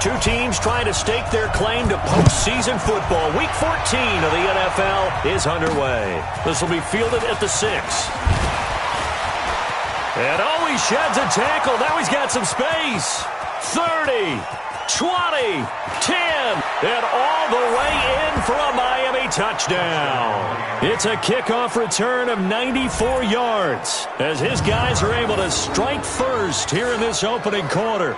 Two teams trying to stake their claim to postseason football. Week 14 of the NFL is underway. This will be fielded at the 6. And he sheds a tackle. Now he's got some space. 30, 20, 10, and all the way in for a Miami touchdown. It's a kickoff return of 94 yards as his guys are able to strike first here in this opening quarter.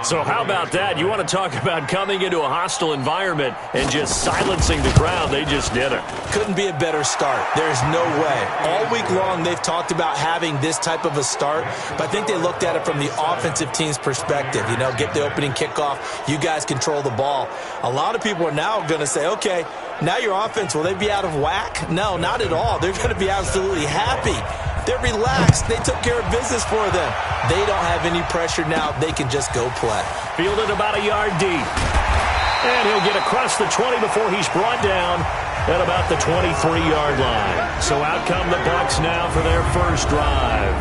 So how about that? You want to talk about coming into a hostile environment and just silencing the crowd. They just did it. Couldn't be a better start. There's no way. All week long they've talked about having this type of a start, but I think they looked at it from the offensive team's perspective. You know, get the opening kickoff. You guys control the ball. A lot of people are now going to say, okay, now your offense, will they be out of whack? No, not at all. They're going to be absolutely happy. They're relaxed. They took care of business for them. They don't have any pressure now. They can just go play. Fielded about a yard deep. And he'll get across the 20 before he's brought down at about the 23-yard line. So out come the Bucs now for their first drive.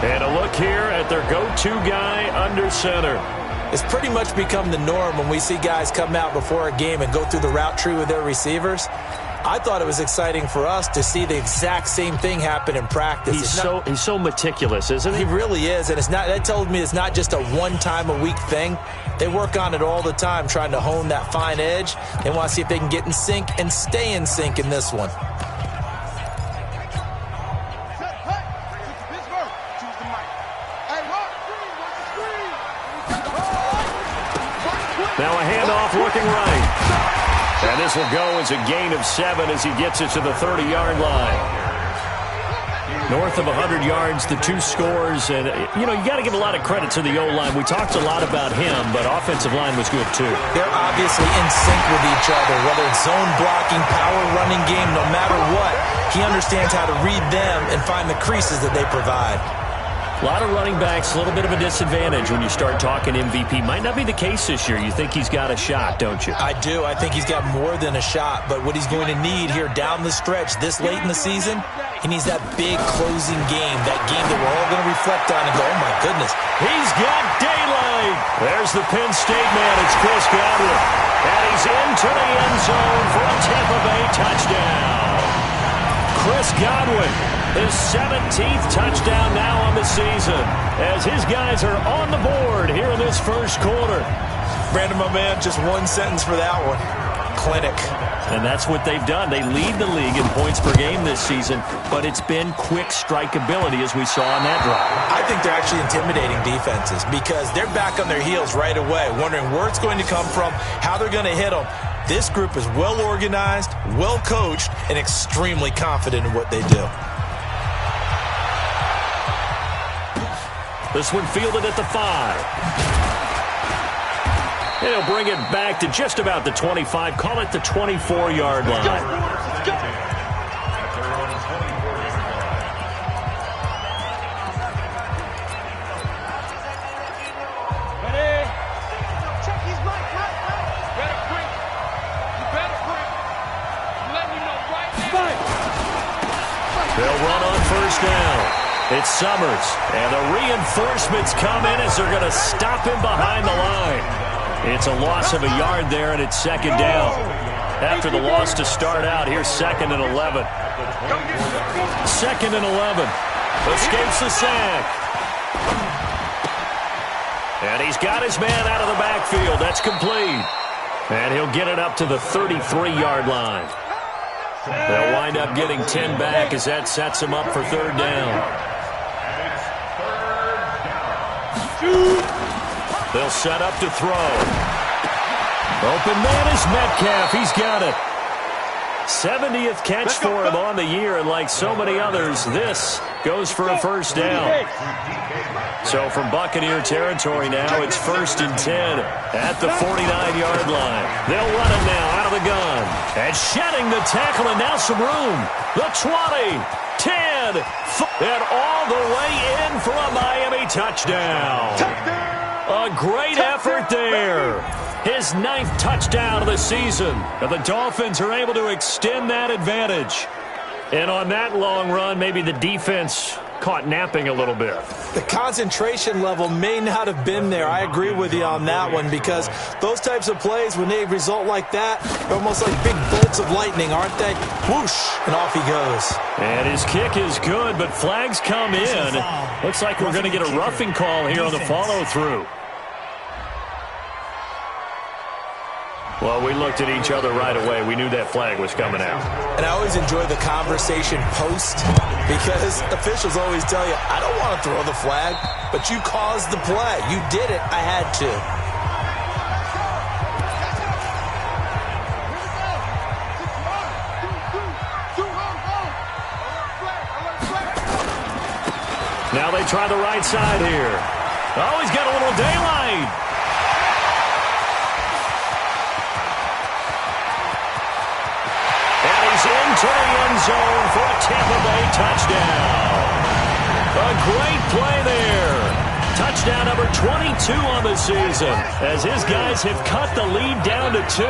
And a look here at their go-to guy under center. It's pretty much become the norm when we see guys come out before a game and go through the route tree with their receivers. I thought it was exciting for us to see the exact same thing happen in practice. He's so meticulous, isn't he? He really is, and that told me it's not just a one-time-a-week thing. They work on it all the time, trying to hone that fine edge. They want to see if they can get in sync and stay in sync in this one. Now a handoff looking right. And this will go as a gain of 7 as he gets it to the 30-yard line. North of 100 yards, the two scores. And, you know, you got to give a lot of credit to the O-line. We talked a lot about him, but offensive line was good, too. They're obviously in sync with each other, whether it's zone blocking, power running game, no matter what. He understands how to read them and find the creases that they provide. A lot of running backs, a little bit of a disadvantage when you start talking MVP. Might not be the case this year. You think he's got a shot, don't you? I do. I think he's got more than a shot. But what he's going to need here down the stretch this late in the season, he needs that big closing game, that game that we're all going to reflect on and go, oh, my goodness. He's got daylight. There's the Penn State man. It's Chris Godwin. And he's into the end zone for a Tampa Bay touchdown. Chris Godwin, his 17th touchdown now on the season, as his guys are on the board here in this first quarter. Brandon, my man, just one sentence for that one. Clinic. And that's what they've done. They lead the league in points per game this season, but it's been quick strikeability as we saw on that drive. I think they're actually intimidating defenses because they're back on their heels right away, wondering where it's going to come from, how they're going to hit them. This group is well organized, well coached, and extremely confident in what they do. This one fielded at the 5. And he'll bring it back to just about the 25. Call it the 24-yard line. Let's go. They'll run on first down. It's Summers, and the reinforcements come in as they're going to stop him behind the line. It's a loss of a yard there, and it's second down. After the loss to start out, here's 2nd and 11. 2nd and 11. Escapes the sack. And he's got his man out of the backfield. That's complete. And he'll get it up to the 33-yard line. They'll wind up getting 10 back as that sets him up for third down. They'll set up to throw. Open man is Metcalf. He's got it. 70th catch for him on the year, and like so many others, this goes for a first down. So from Buccaneer territory now, it's 1st and 10 at the 49-yard line. They'll run it now out of the gun. And shedding the tackle, and now some room. The 20, 10, and all the way in for a Miami touchdown. A great effort there. His 9th touchdown of the season. And the Dolphins are able to extend that advantage. And on that long run, maybe the defense caught napping a little bit. The concentration level may not have been there. I agree with you on that one, because those types of plays, when they result like that, they're almost like big bolts of lightning, aren't they? Whoosh, and off he goes. And his kick is good, but flags come in. Looks like we're going to get a roughing call here on the follow-through. Well, we looked at each other right away. We knew that flag was coming out. And I always enjoy the conversation post, because officials always tell you, I don't want to throw the flag, but you caused the play. You did it. I had to. Now they try the right side here. Oh, he's got a little daylight. Into the end zone for a Tampa Bay touchdown. A great play there. Touchdown number 22 on the season, as his guys have cut the lead down to 2.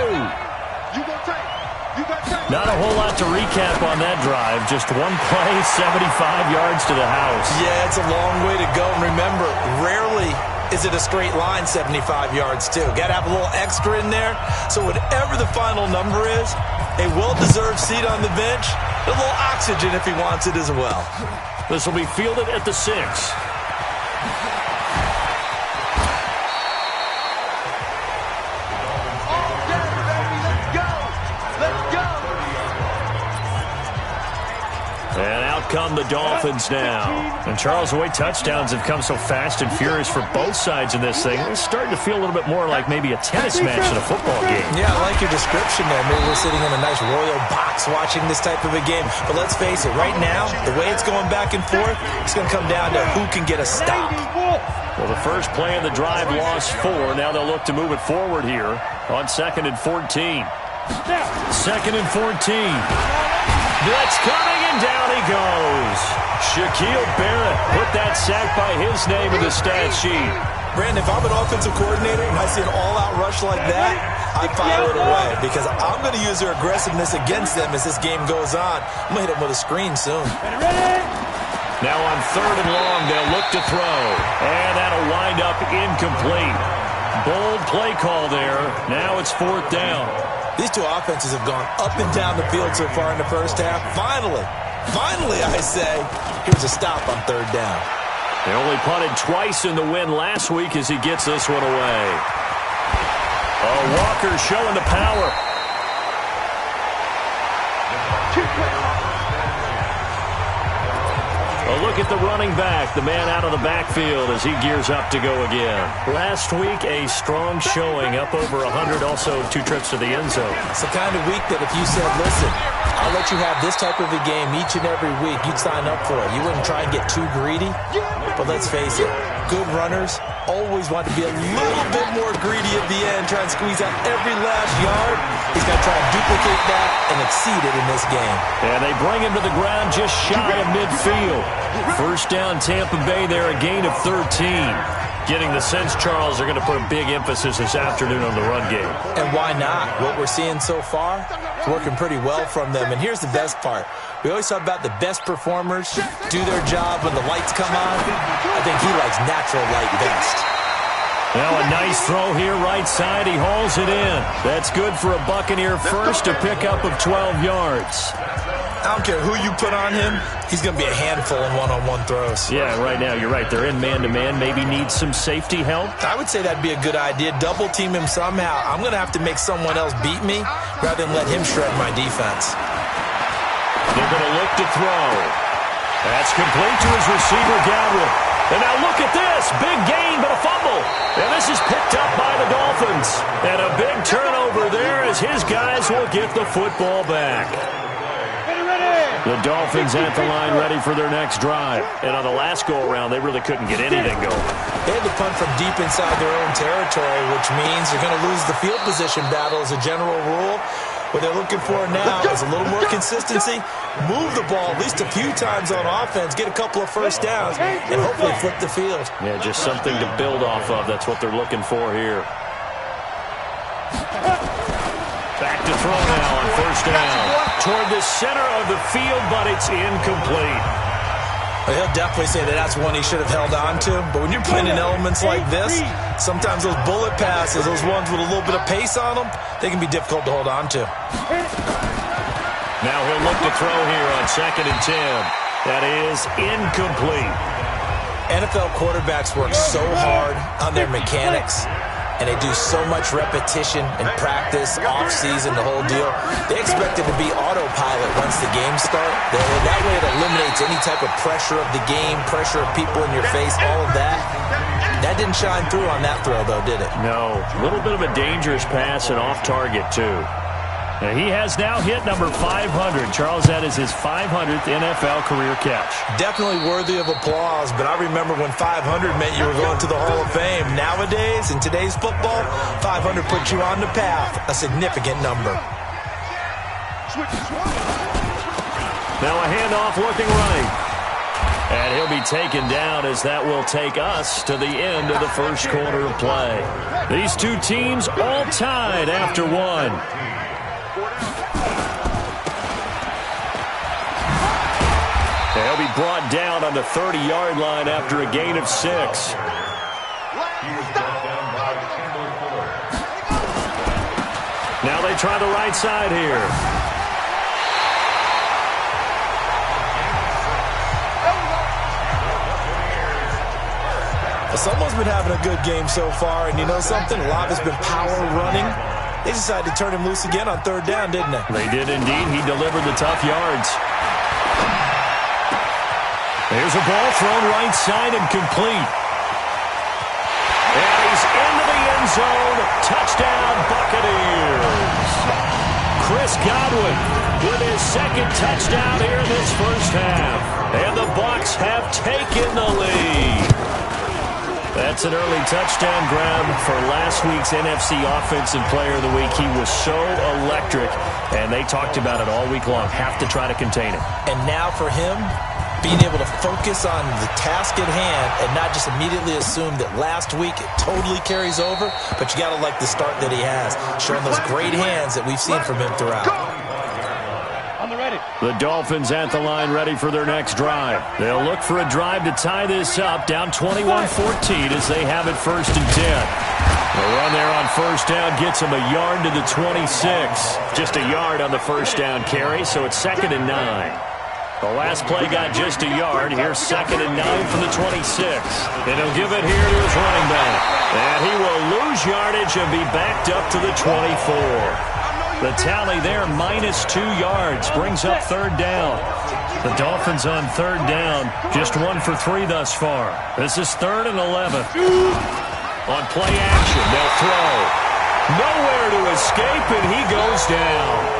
Not a whole lot to recap on that drive. Just one play, 75 yards to the house. Yeah, it's a long way to go. And remember, rarely is it a straight line 75 yards, too. Got to have a little extra in there. So whatever the final number is, a well-deserved seat on the bench, a little oxygen if he wants it as well. This will be fielded at the 6. And out come the Dolphins now. And Charles, the way touchdowns have come so fast and furious for both sides in this thing, it's starting to feel a little bit more like maybe a tennis match than a football game. Yeah, I like your description there. Maybe we're sitting in a nice royal box watching this type of a game. But let's face it, right now, the way it's going back and forth, it's going to come down to who can get a stop. Well, the first play of the drive lost 4. Now they'll look to move it forward here on 2nd and 14. 2nd and 14. Blitz coming, and down he goes. Shaquille Barrett put that sack by his name in the stat sheet. Brandon, if I'm an offensive coordinator and I see an all-out rush like that, I file it away, because I'm going to use their aggressiveness against them as this game goes on. I'm going to hit them with a screen soon. Now on 3rd and long, they'll look to throw. And that'll wind up incomplete. Bold play call there. Now it's 4th down. These two offenses have gone up and down the field so far in the first half. Finally, I say, here's a stop on 3rd down. They only punted twice in the win last week as he gets this one away. Oh, Walker showing the power. A look at the running back, the man out of the backfield as he gears up to go again. Last week, a strong showing, up over 100, also 2 trips to the end zone. It's the kind of week that if you said, listen, I'll let you have this type of a game each and every week, you'd sign up for it. You wouldn't try and get too greedy. But let's face it, good runners always want to be a little bit more greedy at the end, try and squeeze out every last yard. He's going to try and duplicate that and exceed it in this game. And they bring him to the ground just shy of midfield. First down, Tampa Bay there, a gain of 13. Getting the sense, Charles, they're going to put a big emphasis this afternoon on the run game. And why not? What we're seeing so far is working pretty well from them. And here's the best part. We always talk about the best performers do their job when the lights come on. I think he likes natural light best. Now a nice throw here, right side. He hauls it in. That's good for a Buccaneer first, a pickup of 12 yards. I don't care who you put on him, he's going to be a handful in one-on-one throws. Yeah, right now, you're right. They're in man-to-man. Maybe needs some safety help. I would say that'd be a good idea. Double team him somehow. I'm going to have to make someone else beat me rather than let him shred my defense. They're going to look to throw. That's complete to his receiver, Godwin. And now look at this. Big gain, but a fumble. And this is picked up by the Dolphins. And a big turnover there as his guys will get the football back. The Dolphins at the line ready for their next drive. And on the last go-around, they really couldn't get anything going. They had to punt from deep inside their own territory, which means they're going to lose the field position battle as a general rule. What they're looking for now is a little more consistency, move the ball at least a few times on offense, get a couple of first downs, and hopefully flip the field. Yeah, just something to build off of. That's what they're looking for here. Back to throw now on first down. Toward the center of the field, but it's incomplete. Well, he'll definitely say that that's one he should have held on to. But when you're playing in elements like this, sometimes those bullet passes, those ones with a little bit of pace on them, they can be difficult to hold on to. Now he'll look to throw here on 2nd and 10. That is incomplete. NFL quarterbacks work so hard on their mechanics, and they do so much repetition and practice, off-season, the whole deal. They expect it to be autopilot once the games start. That way it eliminates any type of pressure of the game, pressure of people in your face, all of that. That didn't shine through on that throw, though, did it? No. A little bit of a dangerous pass and off target, too. And he has now hit number 500. Charles, that is his 500th NFL career catch. Definitely worthy of applause, but I remember when 500 meant you were going to the Hall of Fame. Nowadays, in today's football, 500 puts you on the path, a significant number. Now a handoff looking right. And he'll be taken down as that will take us to the end of the first quarter of play. These two teams all tied after one. They'll be brought down on the 30-yard line after a gain of 6. Now they try the right side here. Well, someone's been having a good game so far, and you know something? A lot has been power running. They decided to turn him loose again on 3rd down, didn't they? They did indeed. He delivered the tough yards. There's a ball thrown right side and complete. And he's into the end zone. Touchdown, Buccaneers. Chris Godwin with his 2nd touchdown here in this first half. And the Bucs have taken the lead. That's an early touchdown grab for last week's NFC Offensive Player of the Week. He was so electric, and they talked about it all week long. Have to try to contain it. And now for him, being able to focus on the task at hand and not just immediately assume that last week it totally carries over, but you got to like the start that he has, showing those great hands that we've seen from him throughout. The Dolphins at the line ready for their next drive. They'll look for a drive to tie this up, down 21-14 as they have it 1st and 10. The run there on 1st down gets them a yard to the 26. Just a yard on the 1st down carry, so it's 2nd and 9. The last play got just a yard. Here's 2nd and 9 from the 26. And he'll give it here to his running back. And he will lose yardage and be backed up to the 24. The tally there, -2 yards, brings up 3rd down. The Dolphins on 3rd down, just 1 for 3 thus far. This is 3rd and 11. On play action, they'll throw. Nowhere to escape, and he goes down.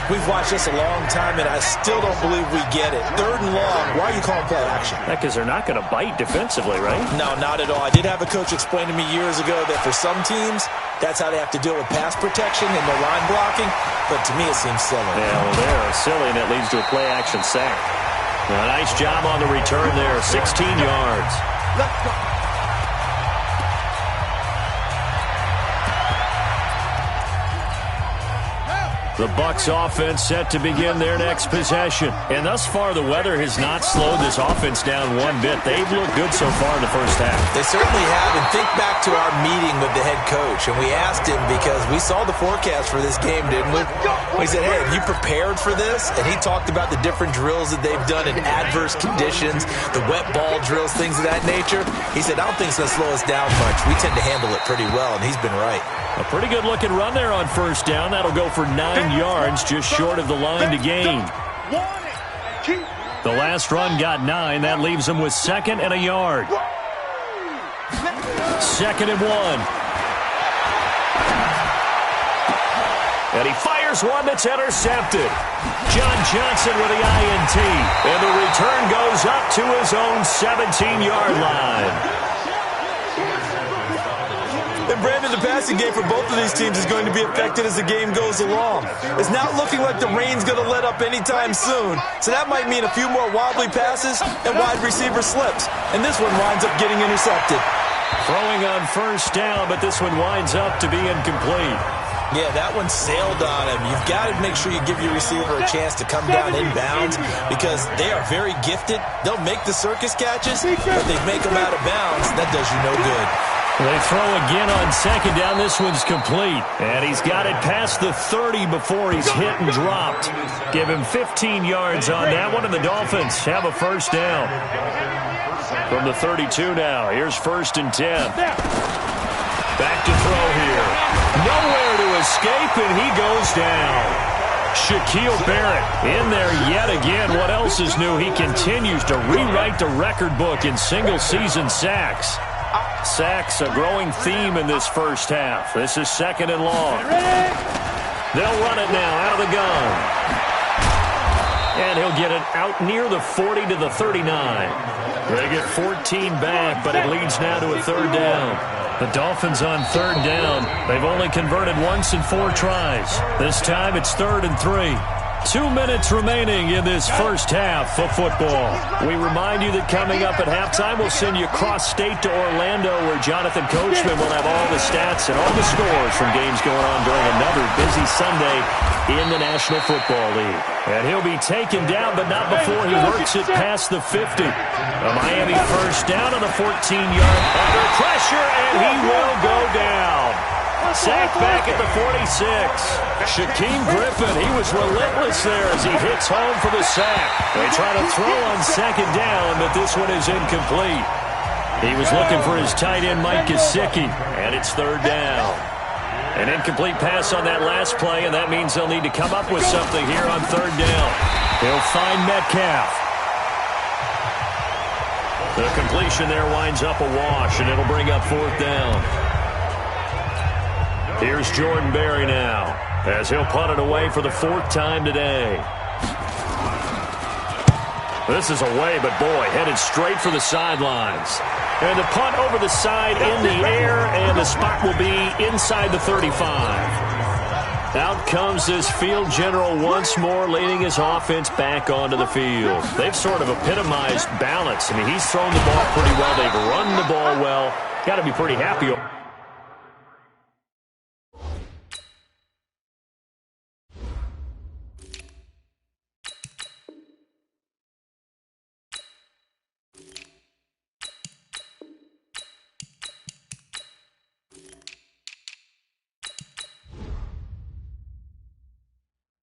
We've watched this a long time, and I still don't believe we get it. 3rd and long, why are you calling play action? Because they're not going to bite defensively, right? No, not at all. I did have a coach explain to me years ago that for some teams, that's how they have to deal with pass protection and their line blocking, but to me it seems silly. Yeah, well, they're silly, and that leads to a play action sack. Well, nice job on the return there, 16 yards. Let's go. The Bucs offense set to begin their next possession. And thus far, the weather has not slowed this offense down one bit. They've looked good so far in the first half. They certainly have. And think back to our meeting with the head coach. And we asked him because we saw the forecast for this game, didn't we? We said, hey, have you prepared for this? And he talked about the different drills that they've done in adverse conditions, the wet ball drills, things of that nature. He said, I don't think it's going to slow us down much. We tend to handle it pretty well, and he's been right. A pretty good-looking run there on 1st down. That'll go for 9 yards, just short of the line to gain. The last run got 9. That leaves them with 2nd and a yard. 2nd and 1. And he fires one that's intercepted. John Johnson with the INT. And the return goes up to his own 17-yard line. And Brandon, the passing game for both of these teams is going to be affected as the game goes along. It's not looking like the rain's going to let up anytime soon, so that might mean a few more wobbly passes and wide receiver slips. And this one winds up getting intercepted. Throwing on 1st down, but this one winds up to be incomplete. Yeah, that one sailed on him. You've got to make sure you give your receiver a chance to come down inbounds because they are very gifted. They'll make the circus catches, but they make them out of bounds. That does you no good. They throw again on second down. This one's complete. And he's got it past the 30 before he's hit and dropped. Give him 15 yards on that one, and the Dolphins have a first down. From the 32 now, here's 1st and 10. Back to throw here. Nowhere to escape, and he goes down. Shaquille Barrett in there yet again. What else is new? He continues to rewrite the record book in single-season sacks. Sacks, a growing theme in this first half. This is 2nd and long. They'll run it now out of the gun. And he'll get it out near the 40 to the 39. They get 14 back, but it leads now to a 3rd down. The Dolphins on 3rd down. They've only converted once in 4 tries. This time it's 3rd and 3. 2 minutes remaining in this first half of football. We remind you that coming up at halftime, we'll send you cross-state to Orlando, where Jonathan Coachman will have all the stats and all the scores from games going on during another busy Sunday in the National Football League. And he'll be taken down, but not before he works it past the 50. A Miami first down on the 14-yard under pressure, and he will go down. Sacked back at the 46. Shaquem Griffin, he was relentless there as he hits home for the sack. They try to throw on 2nd down, but this one is incomplete. He was looking for his tight end, Mike Gesicki, and it's 3rd down. An incomplete pass on that last play, and that means they'll need to come up with something here on 3rd down. He'll find Metcalf. The completion there winds up a wash, and it'll bring up 4th down. Here's Jordan Berry now, as he'll punt it away for the 4th time today. This is away, but boy, headed straight for the sidelines. And the punt over the side in the air, and the spot will be inside the 35. Out comes this field general once more, leading his offense back onto the field. They've sort of epitomized balance. I mean, he's thrown the ball pretty well. They've run the ball well. Got to be pretty happy.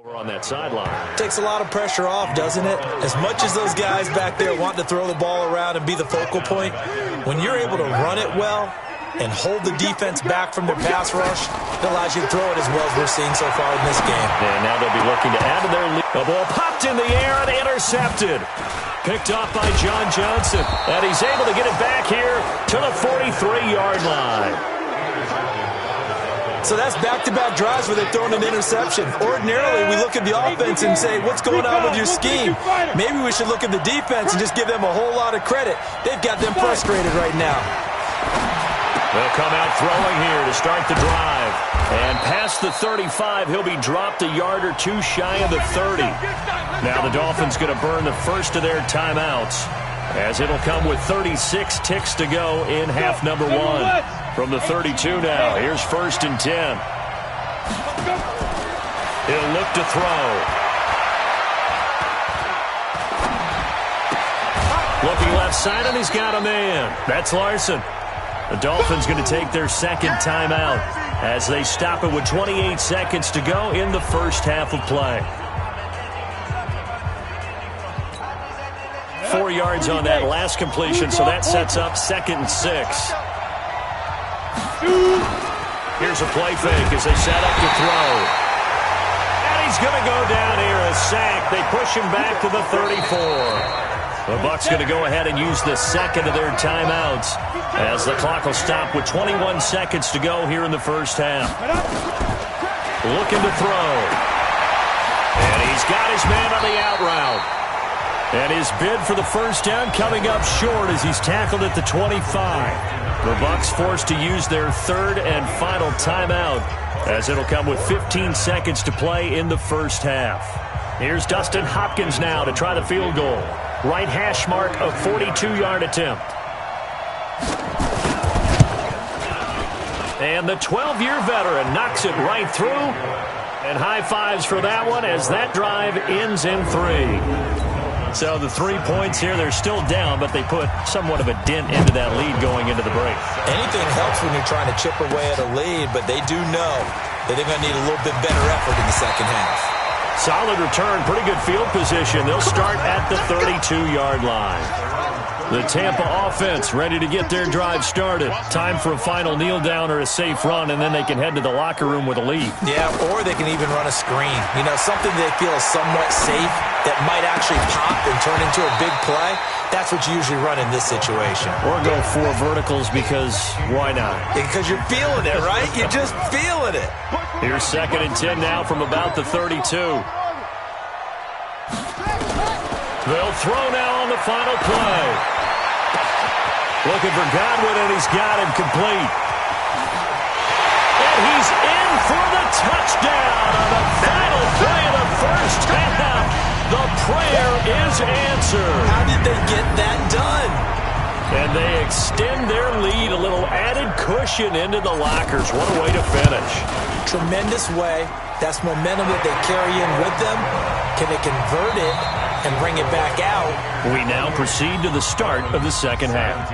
On that sideline. Takes a lot of pressure off, doesn't it? As much as those guys back there want to throw the ball around and be the focal point, when you're able to run it well and hold the defense back from their pass rush, it allows you to throw it as well as we're seeing so far in this game. And now they'll be looking to add to their lead. The ball popped in the air and intercepted. Picked off by John Johnson. And he's able to get it back here to the 43-yard line. So that's back-to-back drives where they've thrown an interception. Ordinarily, we look at the offense and say, what's going on with your scheme? Maybe we should look at the defense and just give them a whole lot of credit. They've got them frustrated right now. They'll come out throwing here to start the drive. And past the 35, he'll be dropped a yard or two shy of the 30. Now the Dolphins going to burn the first of their timeouts, as it'll come with 36 ticks to go in half number 1. From the 32 now, here's 1st and 10. He'll look to throw. Looking left side, and he's got a man. That's Larson. The Dolphins going to take their 2nd timeout as they stop it with 28 seconds to go in the first half of play. 4 yards on that last completion, so that sets up 2nd and 6. Here's a play fake as they set up to throw. And he's going to go down here, a sack. They push him back to the 34. The Bucs going to go ahead and use the 2nd of their timeouts as the clock will stop with 21 seconds to go here in the first half. Looking to throw. And he's got his man on the out route. And his bid for the first down coming up short as he's tackled at the 25. The Bucs forced to use their 3rd and final timeout as it'll come with 15 seconds to play in the first half. Here's Dustin Hopkins now to try the field goal. Right hash mark, a 42-yard attempt. And the 12-year veteran knocks it right through. And high fives for that one as that drive ends in 3. So the 3 points here, they're still down, but they put somewhat of a dent into that lead going into the break. Anything helps when you're trying to chip away at a lead, but they do know that they're going to need a little bit better effort in the second half. Solid return, pretty good field position. They'll start at the 32-yard line. The Tampa offense ready to get their drive started. Time for a final kneel down or a safe run, and then they can head to the locker room with a lead. Yeah, or they can even run a screen. You know, something they feel is somewhat safe that might actually pop and turn into a big play. That's what you usually run in this situation. Or go 4 verticals because why not? Because you're feeling it, right? You're just feeling it. Here's 2nd and 10 now from about the 32. They'll throw now on the final play. Looking for Godwin, and he's got him complete. And he's in for the touchdown on the final play of the first half. The prayer is answered. How did they get that done? And they extend their lead, a little added cushion into the lockers. What a way to finish. Tremendous way. That's momentum that they carry in with them. Can they convert it and bring it back out? We now proceed to the start of the second half.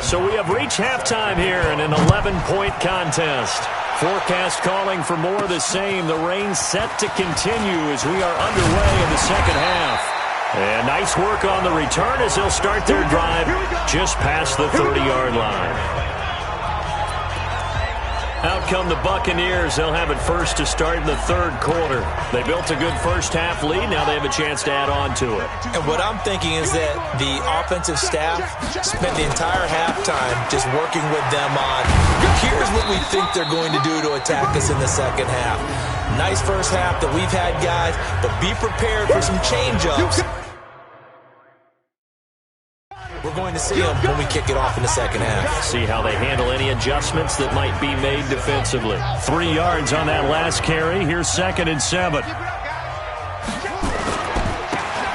So we have reached halftime here in an 11-point contest. Forecast calling for more of the same. The rain set to continue as we are underway in the second half. And nice work on the return as they'll start their drive just past the 30-yard line. Out come the Buccaneers. They'll have it first to start in the third quarter. They built a good first-half lead. Now they have a chance to add on to it. And what I'm thinking is that the offensive staff spent the entire halftime just working with them on, here's what we think they're going to do to attack us in the second half. Nice first half that we've had, guys, but be prepared for some change-ups. We're going to see them when we kick it off in the second half. See how they handle any adjustments that might be made defensively. 3 yards on that last carry. Here's 2nd and 7.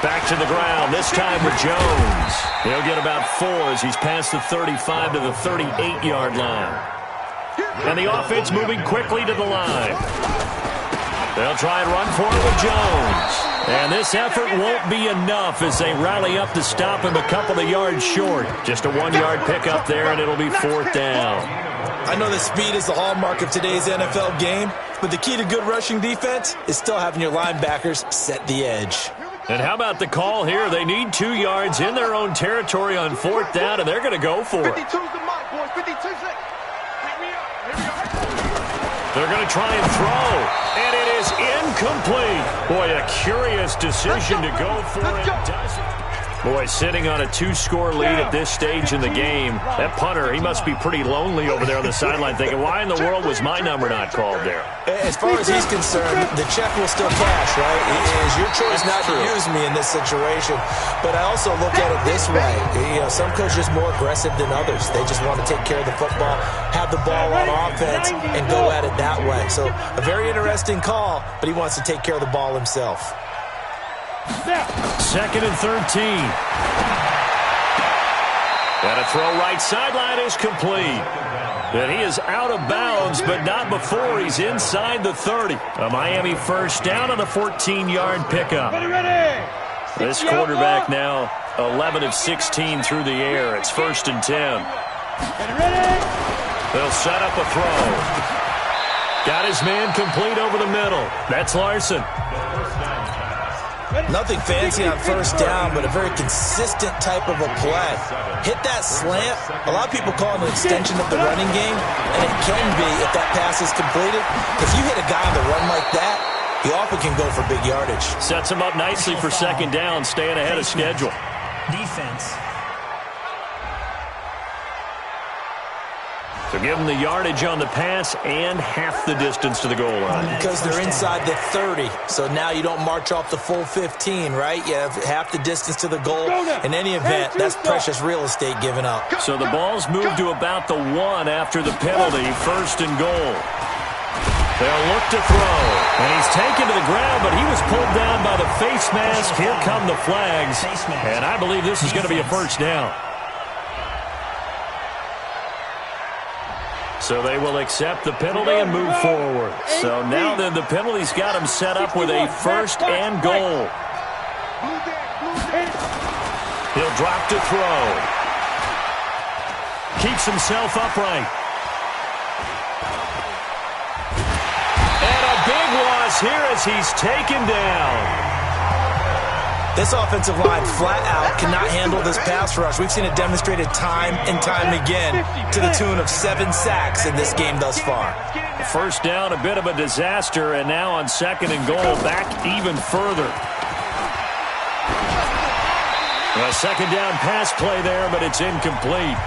Back to the ground, this time with Jones. He'll get about 4 as he's past the 35 to the 38-yard line. And the offense moving quickly to the line. They'll try and run for it with Jones. And this effort won't be enough as they rally up to stop him a couple of yards short. Just a 1-yard pickup there, and it'll be 4th down. I know that speed is the hallmark of today's NFL game, but the key to good rushing defense is still having your linebackers set the edge. And how about the call here? They need 2 yards in their own territory on 4th down, and they're going to go for it. 52's the mark, boys. 52 seconds. They're going to try and throw, and it is incomplete. Boy, a curious decision to go for it. Doesn't. Boy, sitting on a 2-score lead at this stage in the game, that punter, he must be pretty lonely over there on the sideline thinking, why in the world was my number not called there? As far as he's concerned, the check will still cash, right? It is your choice not to use me in this situation. But I also look at it this way. You know, some coaches are more aggressive than others. They just want to take care of the football, have the ball on offense, and go at it that way. So a very interesting call, but he wants to take care of the ball himself. 2nd and 13. And a throw right sideline is complete. And he is out of bounds, but not before he's inside the 30. A Miami first down on a 14-yard pickup. This quarterback now 11 of 16 through the air. It's 1st and 10. They'll set up a throw. Got his man complete over the middle. That's Larson. Nothing fancy on first down, but a very consistent type of a play. Hit that slant. A lot of people call it an extension of the running game, and it can be if that pass is completed. If you hit a guy on the run like that, he often can go for big yardage. Sets him up nicely for 2nd down, staying ahead of schedule. Defense. So give them the yardage on the pass and half the distance to the goal line. Because they're inside the 30, so now you don't march off the full 15, right? You have half the distance to the goal. In any event, that's precious real estate given up. So the ball's moved to about the 1 after the penalty, 1st and goal. They'll look to throw, and he's taken to the ground, but he was pulled down by the face mask. Here come the flags, and I believe this is going to be a 1st down. So they will accept the penalty and move forward. So now then the penalty's got him set up with a first and goal. He'll drop to throw. Keeps himself upright. And a big loss here as he's taken down. This offensive line flat out cannot handle this pass rush. We've seen it demonstrated time and time again to the tune of 7 sacks in this game thus far. First down, a bit of a disaster, and now on second and goal, back even further. A second down pass play there, but it's incomplete.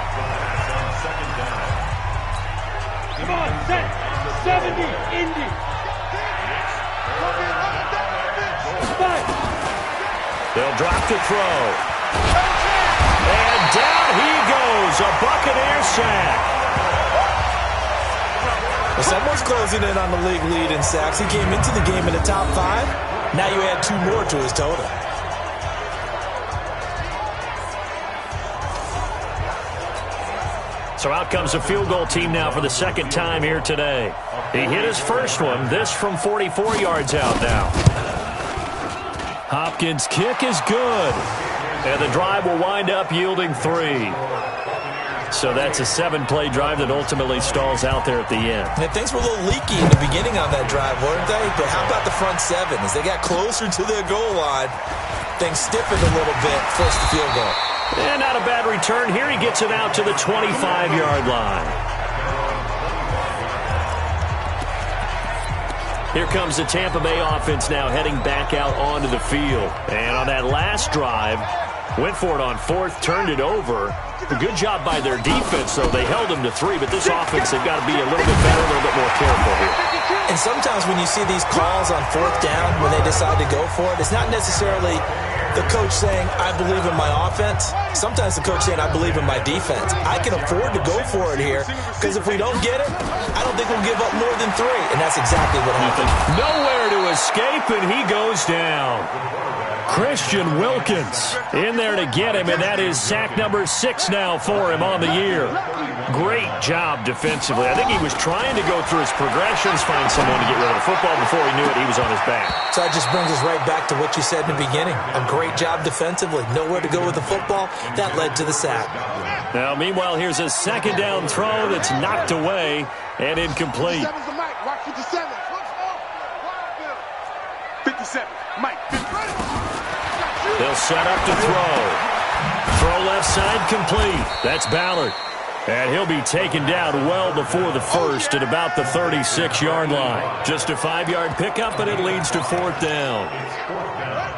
Come on, set. 70, Indy. They'll drop to throw. And down he goes, a Buccaneer sack. Well, someone's closing in on the league lead in sacks. He came into the game in the top 5. Now you add 2 more to his total. So out comes a field goal team now for the second time here today. He hit his first one, this from 44 yards out now. Hopkins' kick is good. And the drive will wind up yielding 3. So that's a 7-play drive that ultimately stalls out there at the end. And things were a little leaky in the beginning on that drive, weren't they? But how about the front 7? As they got closer to their goal line, things stiffened a little bit, forced the field goal. And not a bad return. Here he gets it out to the 25-yard line. Here comes the Tampa Bay offense now heading back out onto the field. And on that last drive, went for it on 4th, turned it over. A good job by their defense, though. They held them to 3, but this offense, they've got to be a little bit better, a little bit more careful here. And sometimes when you see these calls on 4th down, when they decide to go for it, it's not necessarily the coach saying, I believe in my offense. Sometimes the coach saying, I believe in my defense. I can afford to go for it here, because if we don't get it, I don't think we'll give up more than 3. And that's exactly what happened. Nowhere to escape, and he goes down. Christian Wilkins in there to get him, and that is sack number 6 now for him on the year. Great job defensively. I think he was trying to go through his progressions, find someone to get rid of the football. Before he knew it, he was on his back. So that just brings us right back to what you said in the beginning. A great job defensively. Nowhere to go with the football. That led to the sack. Now, meanwhile, here's a second down throw that's knocked away and incomplete. 57, Mike. They'll set up to throw. Throw left side complete. That's Ballard. And he'll be taken down well before the first at about the 36-yard line. Just a 5-yard pickup, and it leads to 4th down.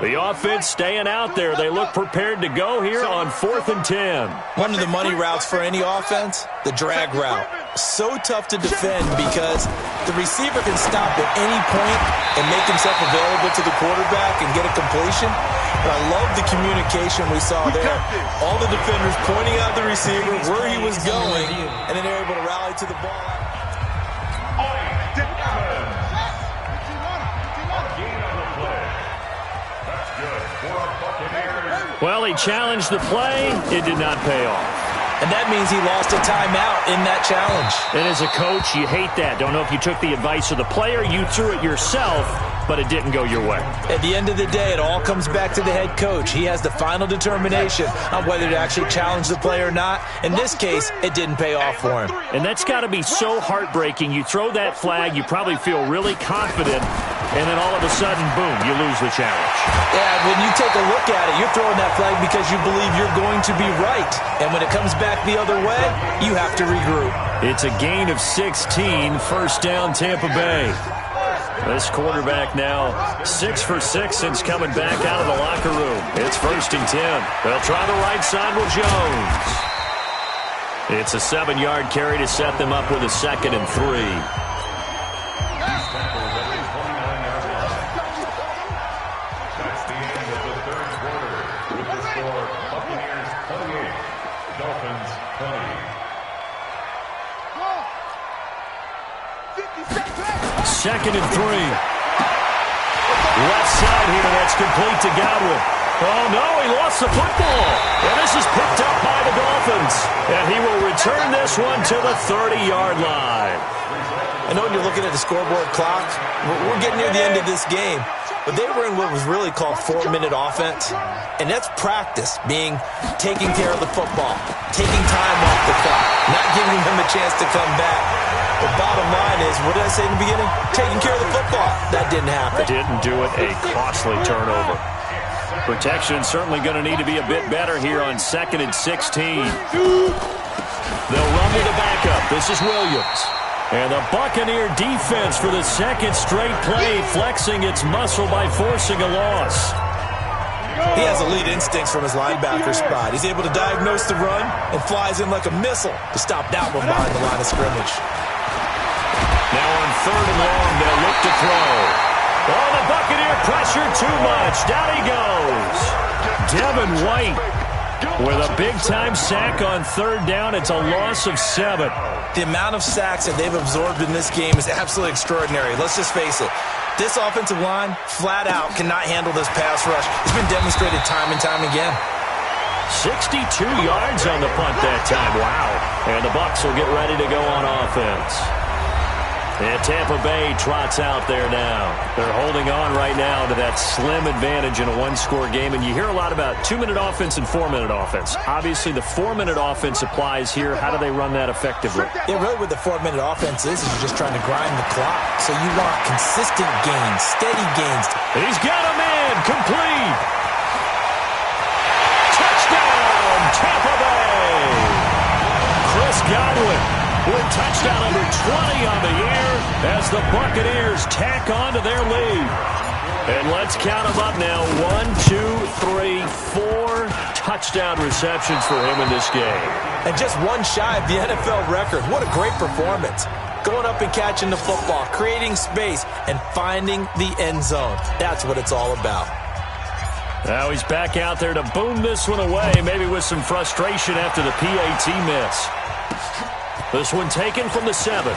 The offense staying out there. They look prepared to go here on 4th and 10. One of the money routes for any offense, the drag route. So tough to defend because the receiver can stop at any point and make himself available to the quarterback and get a completion. But I love the communication we saw there. All the defenders pointing out the receiver, where he was going, and then they're able to rally to the ball. Well, he challenged the play. It did not pay off. And that means he lost a timeout in that challenge. And as a coach, you hate that. Don't know if you took the advice of the player. You threw it yourself, but it didn't go your way. At the end of the day, it all comes back to the head coach. He has the final determination on whether to actually challenge the play or not. In this case, it didn't pay off for him. And that's got to be so heartbreaking. You throw that flag, you probably feel really confident, and then all of a sudden, boom, you lose the challenge. Yeah, when you take a look at it, you're throwing that flag because you believe you're going to be right. And when it comes back the other way, you have to regroup. It's a gain of 16, first down Tampa Bay. This quarterback now 6 for 6 since coming back out of the locker room. It's 1st and 10. They'll try the right side with Jones. It's a 7-yard carry to set them up with a 2nd and 3. Second and 3. Left side here, that's complete to Godwin. Oh, no, he lost the football. And this is picked up by the Dolphins. And he will return this one to the 30-yard line. I know when you're looking at the scoreboard clock, we're getting near the end of this game. But they were in what was really called 4-minute offense. And that's practice, being taking care of the football, taking time off the clock, not giving them a chance to come back. The bottom line is, what did I say in the beginning? Taking care of the football. That didn't happen. Didn't do it. A costly turnover. Protection certainly going to need to be a bit better here on 2nd and 16. They'll run to the backup. This is Williams. And the Buccaneer defense for the second straight play, flexing its muscle by forcing a loss. He has elite instincts from his linebacker spot. He's able to diagnose the run and flies in like a missile to stop that one behind the line of scrimmage. Now on 3rd and long, they'll look to throw. Oh, the Buccaneer pressure too much. Down he goes. Devin White with a big-time sack on 3rd down. It's a loss of 7. The amount of sacks that they've absorbed in this game is absolutely extraordinary. Let's just face it. This offensive line, flat out, cannot handle this pass rush. It's been demonstrated time and time again. 62 yards on the punt that time. Wow. And the Bucs will get ready to go on offense. And Tampa Bay trots out there now. They're holding on right now to that slim advantage in a one-score game. And you hear a lot about 2-minute offense and 4-minute offense. Obviously, the 4-minute offense applies here. How do they run that effectively? Yeah, really what the 4-minute offense is you're just trying to grind the clock. So you want consistent gains, steady gains. He's got a man complete. Touchdown, Tampa Bay. Chris Godwin with touchdown number 20 on the year as the Buccaneers tack on to their lead. And let's count them up now. 1, 2, 3, 4 touchdown receptions for him in this game. And just one shy of the NFL record. What a great performance. Going up and catching the football, creating space, and finding the end zone. That's what it's all about. Now he's back out there to boom this one away, maybe with some frustration after the PAT miss. This one taken from the 7.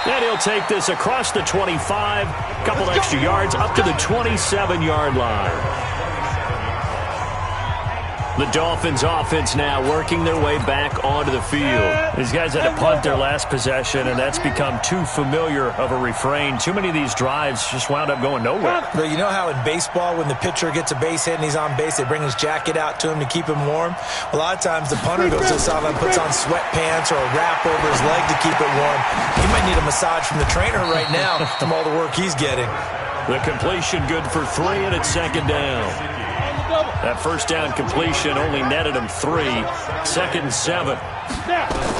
And he'll take this across the 25, couple extra yards up to the 27-yard line. The Dolphins offense now working their way back onto the field. These guys had to punt their last possession, and that's become too familiar of a refrain. Too many of these drives just wound up going nowhere. But you know how in baseball, when the pitcher gets a base hit and he's on base, they bring his jacket out to him to keep him warm? A lot of times the punter goes to the sideline, puts on sweatpants or a wrap over his leg to keep it warm. He might need a massage from the trainer right now from all the work he's getting. The completion good for 3, and it's 2nd down. That first down completion only netted him 3. 2nd and 7.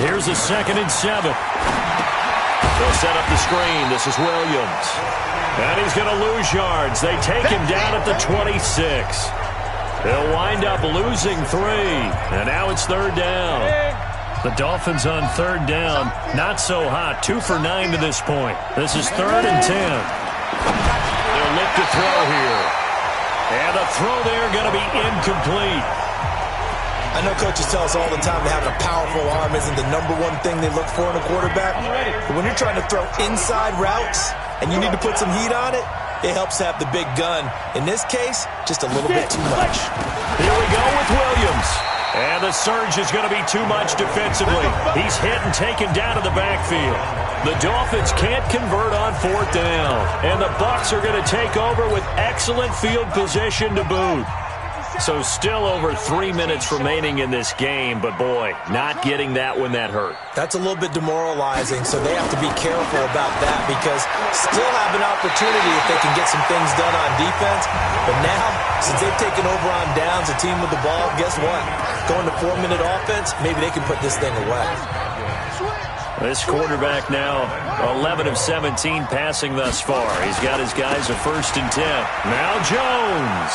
Here's a 2nd and 7. They'll set up the screen. This is Williams. And he's going to lose yards. They take him down at the 26. They'll wind up losing 3. And now it's 3rd down. The Dolphins on 3rd down. Not so hot. 2 for 9 to this point. This is 3rd and 10. They'll look to throw here. And the throw there going to be incomplete. I know coaches tell us all the time that having a powerful arm isn't the #1 thing they look for in a quarterback. But when you're trying to throw inside routes and you need to put some heat on it, it helps to have the big gun. In this case, just a little bit too much. Here we go with Williams. And the surge is going to be too much defensively. He's hit and taken down to the backfield. The Dolphins can't convert on 4th down. And the Bucs are going to take over with excellent field position to boot. So still over 3 minutes remaining in this game, but boy, not getting that when that hurt. That's a little bit demoralizing, so they have to be careful about that because still have an opportunity if they can get some things done on defense. But now, since they've taken over on downs, a team with the ball, guess what? Going to 4-minute offense, maybe they can put this thing away. This quarterback now 11 of 17 passing thus far. He's got his guys a 1st and 10. Now Jones.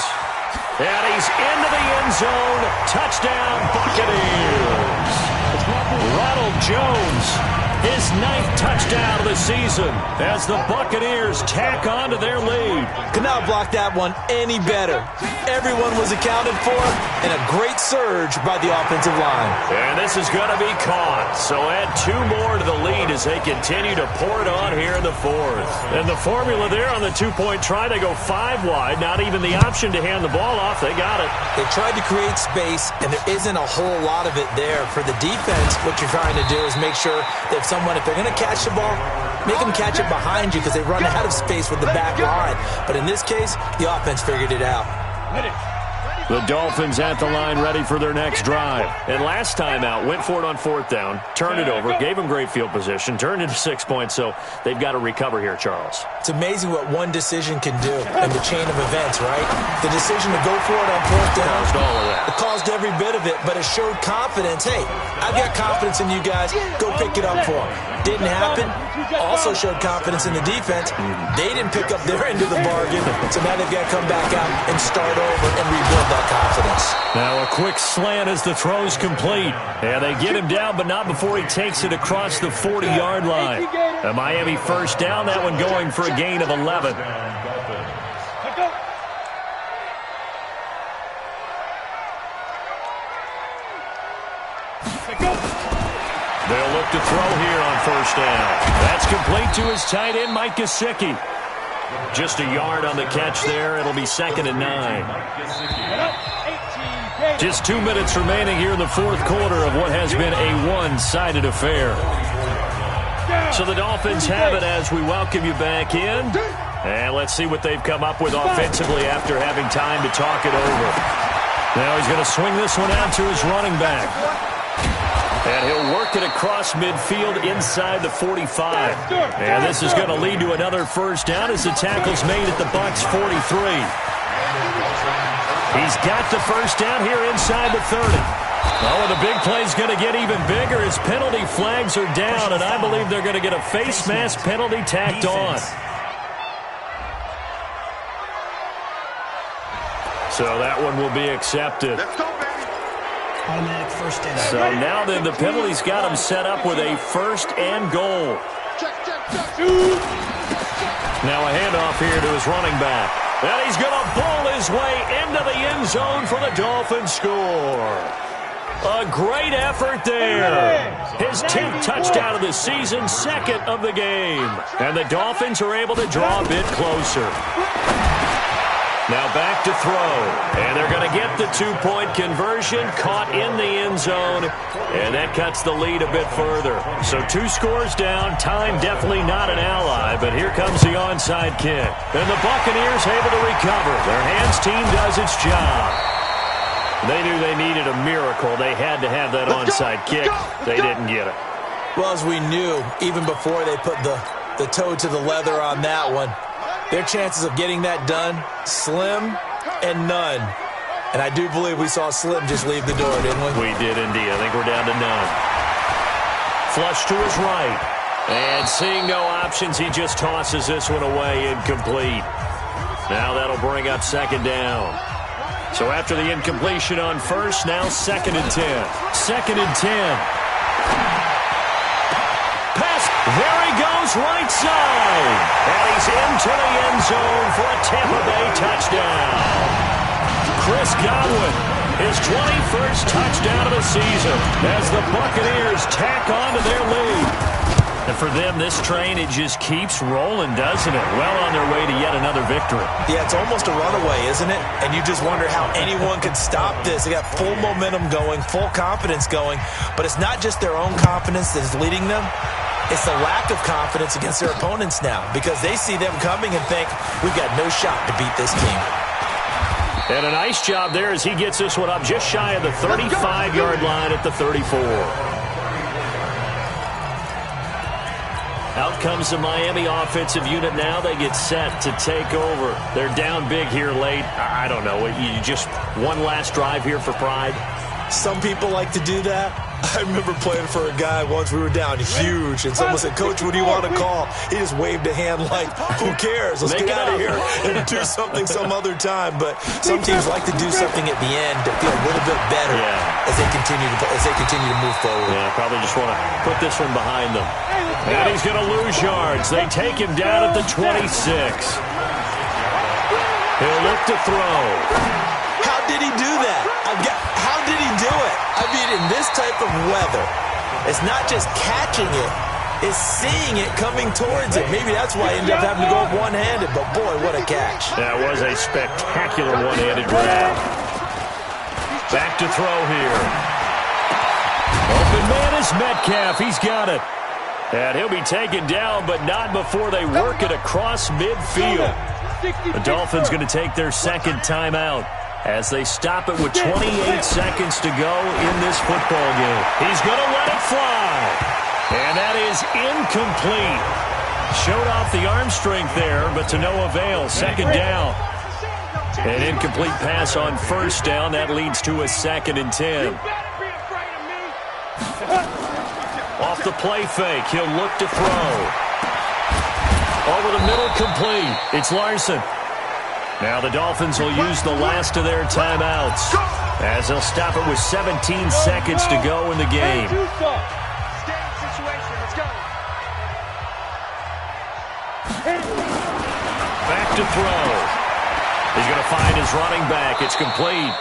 And he's into the end zone. Touchdown, Buccaneers. Ronald Jones, his 9th touchdown of the the season as the Buccaneers tack on to their lead. Could not block that one any better. Everyone was accounted for, and a great surge by the offensive line. And this is going to be caught. So add 2 more to the lead as they continue to pour it on here in the fourth. And the formula there on the 2-point try, they go 5 wide. Not even the option to hand the ball off. They got it. They tried to create space, and there isn't a whole lot of it there. For the defense, what you're trying to do is make sure that if they're going to catch the ball, make them catch it behind you because they run out of space with the back line. But in this case, the offense figured it out. The Dolphins at the line ready for their next drive. And last time out, went for it on 4th down, turned it over, gave them great field position, turned into 6 points, so they've got to recover here, Charles. It's amazing what one decision can do in the chain of events, right? The decision to go for it on 4th down. Caused all of that. It caused every bit of it, but it showed confidence. Hey, I've got confidence in you guys. Go pick it up for them. Didn't happen. Also showed confidence in the defense. They didn't pick up their end of the bargain, so now they've got to come back out and start over and rebuild that confidence. Now a quick slant as the throw's complete. And they get him down, but not before he takes it across the 40-yard line. A Miami first down, that one going for a gain of 11. They'll look to throw here on first down. That's complete to his tight end, Mike Gesicki. Just a yard on the catch there. It'll be 2nd and 9. Just 2 minutes remaining here in the fourth quarter of what has been a one-sided affair. So the Dolphins have it as we welcome you back in. And let's see what they've come up with offensively after having time to talk it over. Now he's going to swing this one out to his running back. And he'll work it across midfield inside the 45. And this is going to lead to another first down as the tackle's made at the Bucs 43. He's got the first down here inside the 30. Oh, and the big play's going to get even bigger as penalty flags are down, and I believe they're going to get a face mask penalty tacked on. So that one will be accepted. So now then the penalty's got him set up with a 1st and goal. Now a handoff here to his running back. And he's going to bowl his way into the end zone for the Dolphins score. A great effort there. His 10th touchdown of the season, 2nd of the game. And the Dolphins are able to draw a bit closer. Now back to throw. And they're going to get the 2-point conversion, caught in the end zone. And that cuts the lead a bit further. So 2 scores down. Time definitely not an ally. But here comes the onside kick. And the Buccaneers able to recover. Their hands team does its job. They knew they needed a miracle. They had to have that onside kick. They didn't get it. Well, as we knew, even before they put the toe to the leather on that one, their chances of getting that done, slim and none. And I do believe we saw Slim just leave the door, didn't we? We did indeed. I think we're down to none. Flush to his right. And seeing no options, he just tosses this one away, incomplete. Now that'll bring up 2nd down. So after the incompletion on first, now 2nd and 10. 2nd and 10. Pass. There he goes, right side. And he's into the end zone for a Tampa Bay touchdown. Chris Godwin, his 21st touchdown of the season as the Buccaneers tack on to their lead. And for them, this train, it just keeps rolling, doesn't it? Well on their way to yet another victory. Yeah, it's almost a runaway, isn't it? And you just wonder how anyone could stop this. They got full momentum going, full confidence going. But it's not just their own confidence that is leading them. It's the lack of confidence against their opponents now because they see them coming and think, we've got no shot to beat this team. And a nice job there as he gets this one up just shy of the 35-yard line at the 34. Out comes the Miami offensive unit now. They get set to take over. They're down big here late. I don't know. You just one last drive here for pride? Some people like to do that. I remember playing for a guy once. We were down huge, and someone said, "Coach, what do you want to call?" He just waved a hand like, "Who cares? Let's get out of here and do something some other time." But some teams like to do something at the end to feel a little bit better as they continue to move forward. Yeah, probably just want to put this one behind them. And he's going to lose yards. They take him down at the 26. He'll look to throw. How did he do that? How did he do it? I mean, in this type of weather, it's not just catching it, it's seeing it coming towards it. Maybe that's why he ended up having to go up one-handed, but boy, what a catch. That was a spectacular one-handed grab. Back to throw here. Open man is Metcalf. He's got it. And he'll be taken down, but not before they work it across midfield. The Dolphins going to take their second timeout as they stop it with 28 seconds to go in this football game. He's going to let it fly. And that is incomplete. Showed off the arm strength there, but to no avail. Second down. An incomplete pass on first down. That leads to a 2nd and 10. Off the play fake, he'll look to throw. Over the middle, complete. It's Larson. Now the Dolphins will use the last of their timeouts as they'll stop it with 17 seconds to go in the game. Back to throw. He's going to find his running back. It's complete.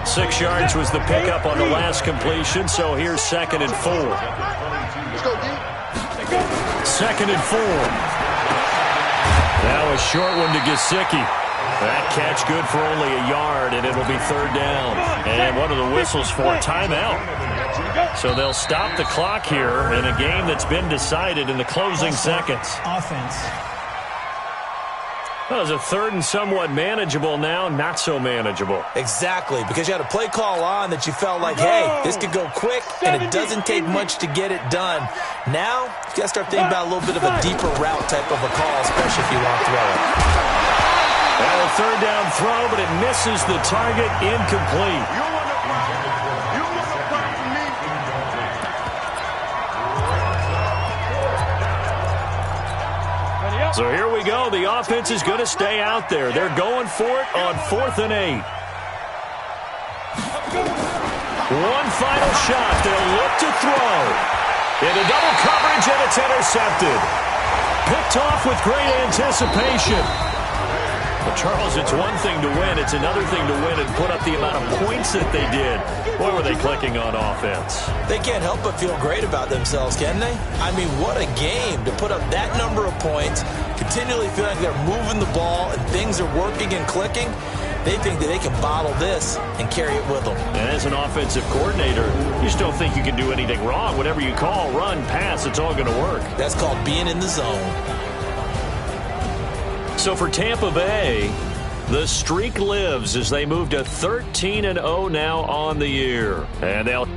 6 yards was the pickup on the last completion, so here's 2nd and 4. Let's go, D. 2nd and 4. Now a short one to Gesicki. That catch good for only a yard, and it'll be 3rd down. And one of the whistles for timeout. So they'll stop the clock here in a game that's been decided in the closing seconds. Offense. Well, it's a 3rd and somewhat manageable now, not so manageable. Exactly, because you had a play call on that you felt like, hey, this could go quick, and it doesn't take much to get it done. Now, you got to start thinking about a little bit of a deeper route type of a call, especially if you want to throw it. Well, a 3rd down throw, but it misses the target, incomplete. So here we go. The offense is going to stay out there. They're going for it on 4th and 8. One final shot. They'll look to throw. Into double coverage, and it's intercepted. Picked off with great anticipation. But Charles, it's one thing to win. It's another thing to win and put up the amount of points that they did. Boy, were they clicking on offense. They can't help but feel great about themselves, can they? I mean, what a game to put up that number of points, continually feel like they're moving the ball and things are working and clicking. They think that they can bottle this and carry it with them. And as an offensive coordinator, you just don't think you can do anything wrong. Whatever you call, run, pass, it's all going to work. That's called being in the zone. So for Tampa Bay, the streak lives as they move to 13-0 now on the year. And they'll